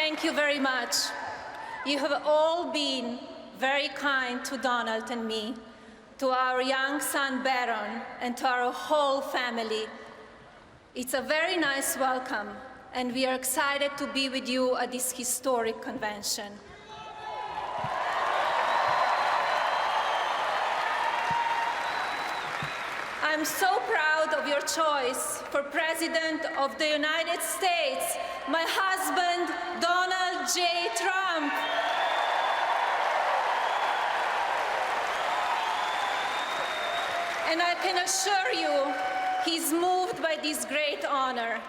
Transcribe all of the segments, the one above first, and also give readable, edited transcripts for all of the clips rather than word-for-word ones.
Thank you very much. You have all been very kind to Donald and me, to our young son Baron, and to our whole family. It's a very nice welcome, and we are excited to be with you at this historic convention. I'm so proud of your choice for President of the United States, my husband, Donald J. Trump. And I can assure you, he's moved by this great honor.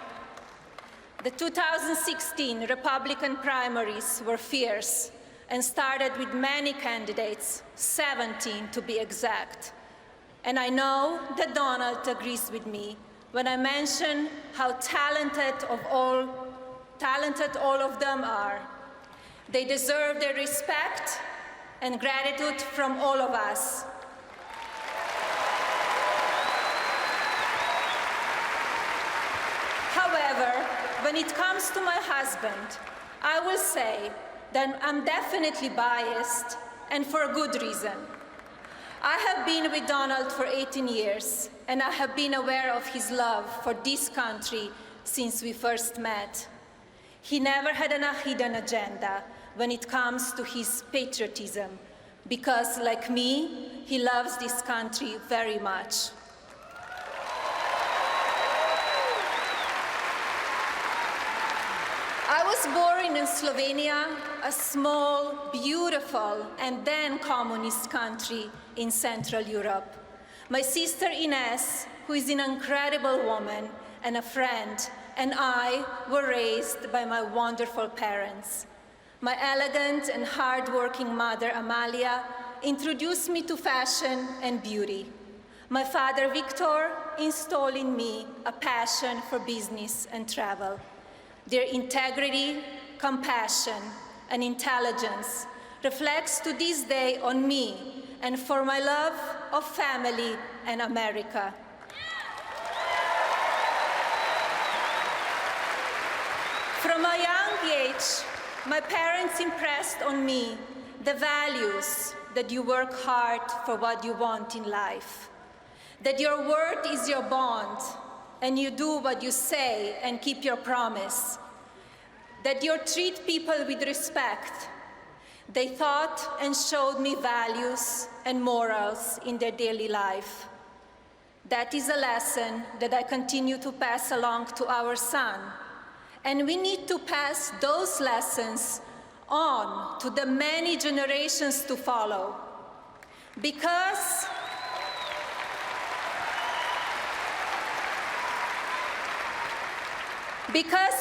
The 2016 Republican primaries were fierce and started with many candidates, 17 to be exact. And I know that Donald agrees with me when I mention how talented all of them are. They deserve their respect and gratitude from all of us. However, when it comes to my husband, I will say that I'm definitely biased, and for a good reason. I have been with Donald for 18 years, and I have been aware of his love for this country since we first met. He never had a hidden agenda when it comes to his patriotism, because, like me, he loves this country very much. I was born in Slovenia, a small, beautiful, and then communist country in Central Europe. My sister Ines, who is an incredible woman and a friend, and I were raised by my wonderful parents. My elegant and hardworking mother, Amalia, introduced me to fashion and beauty. My father, Victor, installed in me a passion for business and travel. Their integrity, compassion, and intelligence reflects to this day on me and for my love of family and America. From a young age, my parents impressed on me the values that you work hard for what you want in life, that your word is your bond, and you do what you say and keep your promise, that you treat people with respect. They taught and showed me values and morals in their daily life. That is a lesson that I continue to pass along to our son. And we need to pass those lessons on to the many generations to follow. Because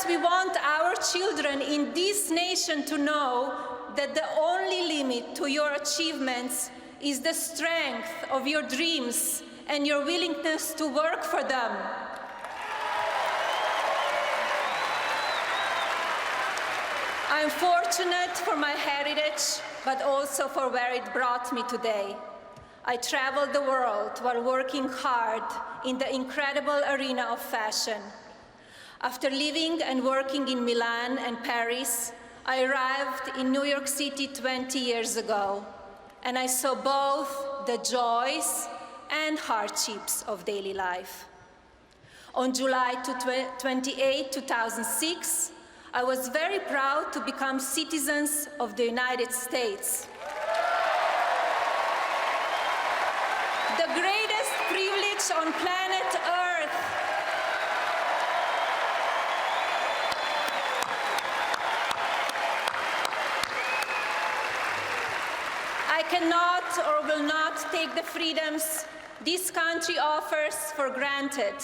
we want our children in this nation to know that the only limit to your achievements is the strength of your dreams and your willingness to work for them. I'm fortunate for my heritage, but also for where it brought me today. I traveled the world while working hard in the incredible arena of fashion. After living and working in Milan and Paris, I arrived in New York City 20 years ago, and I saw both the joys and hardships of daily life. On July 28, 2006, I was very proud to become citizens of the United States. The greatest privilege on planet Earth. I cannot or will not take the freedoms this country offers for granted.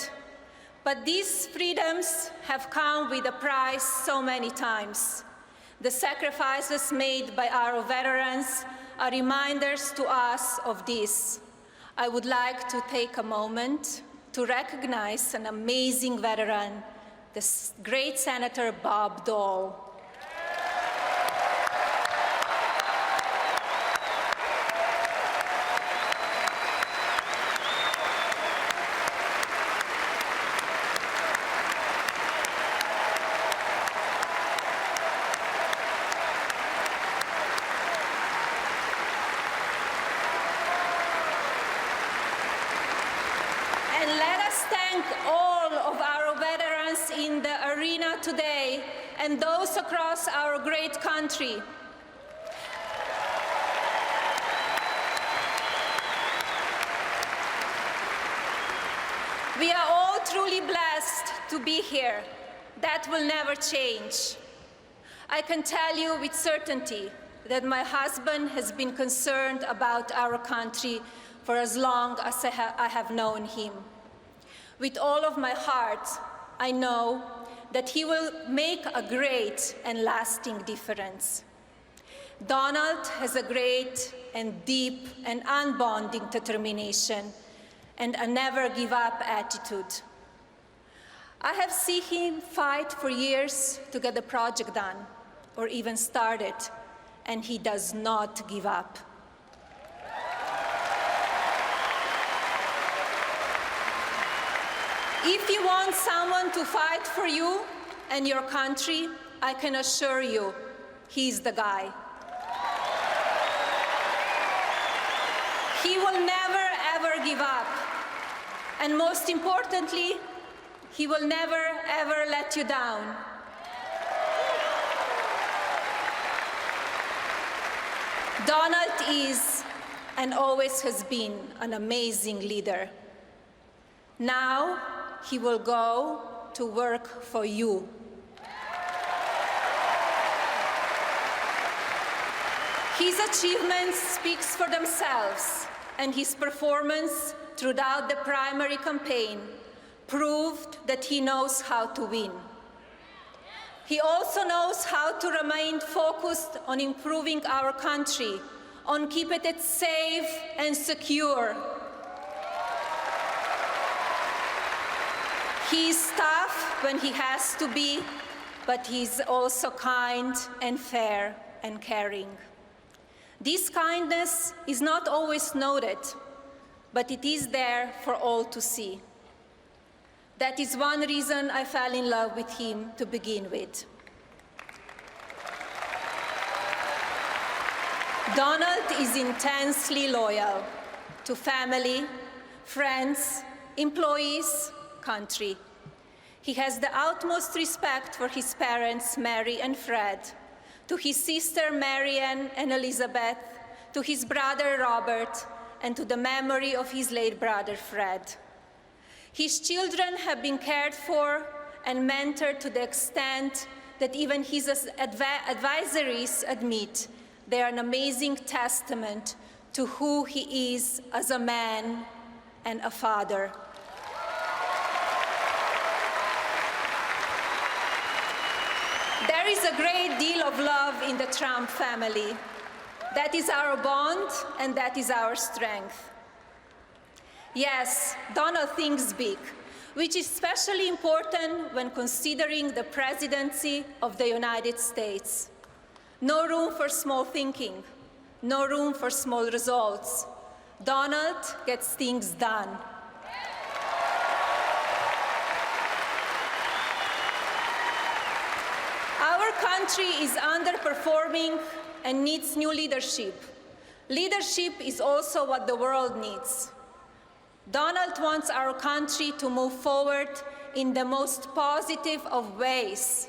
But these freedoms have come with a price so many times. The sacrifices made by our veterans are reminders to us of this. I would like to take a moment to recognize an amazing veteran, the great Senator Bob Dole. today and those across our great country. We are all truly blessed to be here. That will never change. I can tell you with certainty that my husband has been concerned about our country for as long as I have known him. With all of my heart, I know that he will make a great and lasting difference. Donald has a great and deep and unbonding determination and a never-give-up attitude. I have seen him fight for years to get the project done, or even started, and he does not give up. If you want someone to fight for you and your country, I can assure you, he's the guy. He will never, ever give up. And most importantly, he will never, ever let you down. Donald is and always has been an amazing leader. Now he will go to work for you. His achievements speak for themselves, and his performance throughout the primary campaign proved that he knows how to win. He also knows how to remain focused on improving our country, on keeping it safe and secure. He is tough when he has to be, but he's also kind and fair and caring. This kindness is not always noted, but it is there for all to see. That is one reason I fell in love with him to begin with. Donald is intensely loyal to family, friends, employees, country. He has the utmost respect for his parents, Mary and Fred, to his sister Marianne and Elizabeth, to his brother Robert, and to the memory of his late brother Fred. His children have been cared for and mentored to the extent that even his advisories admit they are an amazing testament to who he is as a man and a father. There is a great deal of love in the Trump family. That is our bond, and that is our strength. Yes, Donald thinks big, which is especially important when considering the presidency of the United States. No room for small thinking, no room for small results. Donald gets things done. Our country is underperforming and needs new leadership. Leadership is also what the world needs. Donald wants our country to move forward in the most positive of ways.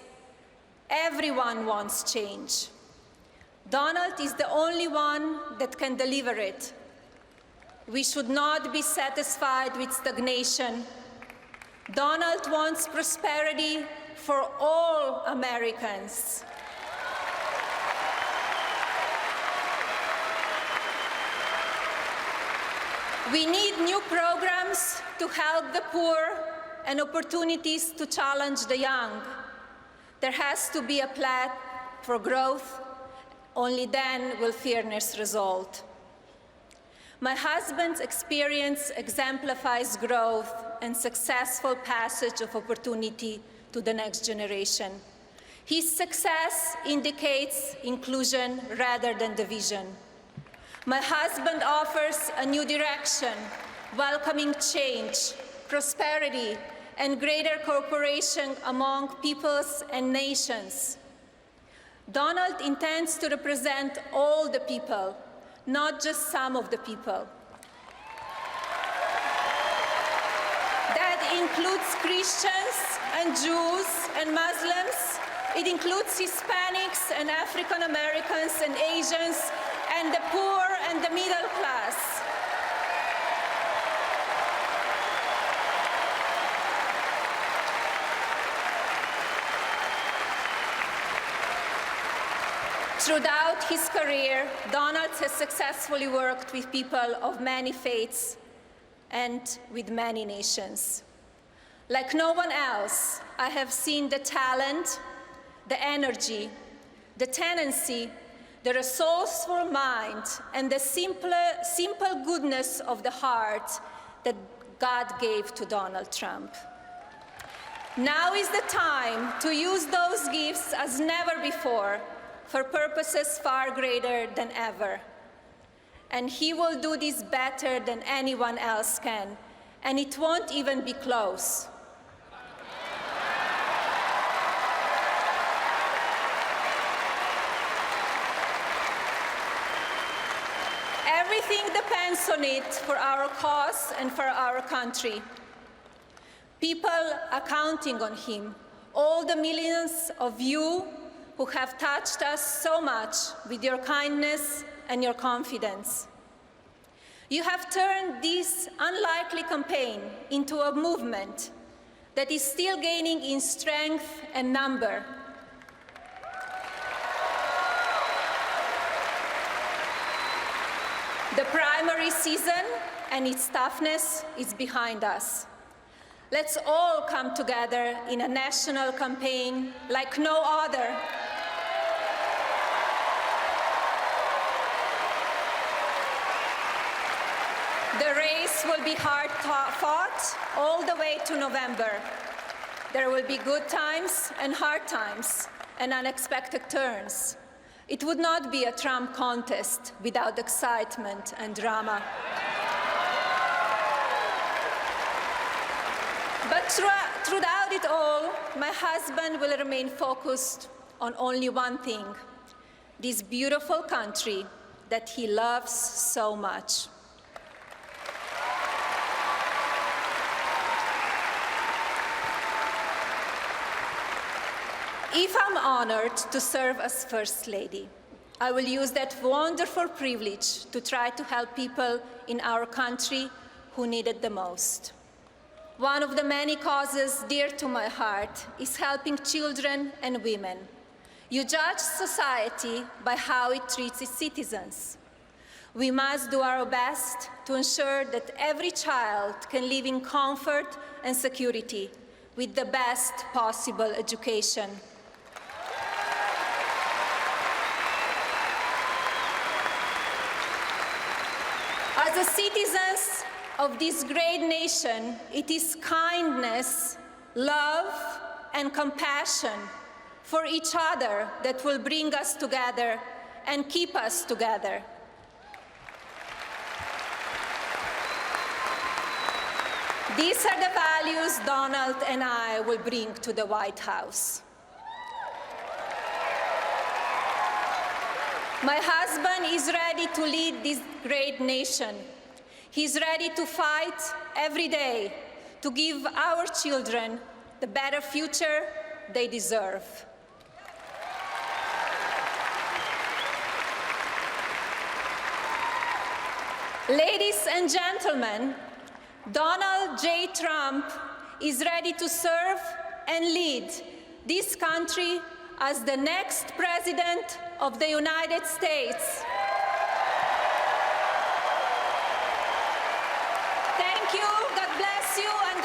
Everyone wants change. Donald is the only one that can deliver it. We should not be satisfied with stagnation. Donald wants prosperity for all Americans. We need new programs to help the poor and opportunities to challenge the young. There has to be a plan for growth. Only then will fairness result. My husband's experience exemplifies growth and successful passage of opportunity to the next generation. His success indicates inclusion rather than division. My husband offers a new direction, welcoming change, prosperity, and greater cooperation among peoples and nations. Donald intends to represent all the people, not just some of the people. That includes Christians and Jews and Muslims. It includes Hispanics and African Americans and Asians and the poor and the middle class. Throughout his career, Donald has successfully worked with people of many faiths and with many nations. Like no one else, I have seen the talent, the energy, the tendency, the resourceful mind, and the simple goodness of the heart that God gave to Donald Trump. Now is the time to use those gifts as never before for purposes far greater than ever. And he will do this better than anyone else can, and it won't even be close. Everything depends on it for our cause and for our country. People are counting on him, all the millions of you who have touched us so much with your kindness and your confidence. You have turned this unlikely campaign into a movement that is still gaining in strength and number. The primary season and its toughness is behind us. Let's all come together in a national campaign like no other. The race will be hard fought all the way to November. There will be good times and hard times and unexpected turns. It would not be a Trump contest without excitement and drama. But throughout it all, my husband will remain focused on only one thing: this beautiful country that he loves so much. If I'm honored to serve as First Lady, I will use that wonderful privilege to try to help people in our country who need it the most. One of the many causes dear to my heart is helping children and women. You judge society by how it treats its citizens. We must do our best to ensure that every child can live in comfort and security with the best possible education. As the citizens of this great nation, it is kindness, love, and compassion for each other that will bring us together and keep us together. These are the values Donald and I will bring to the White House. My husband is ready to lead this great nation. He's ready to fight every day to give our children the better future they deserve. Ladies and gentlemen, Donald J. Trump is ready to serve and lead this country as the next President of the United States. Thank you, God bless you, and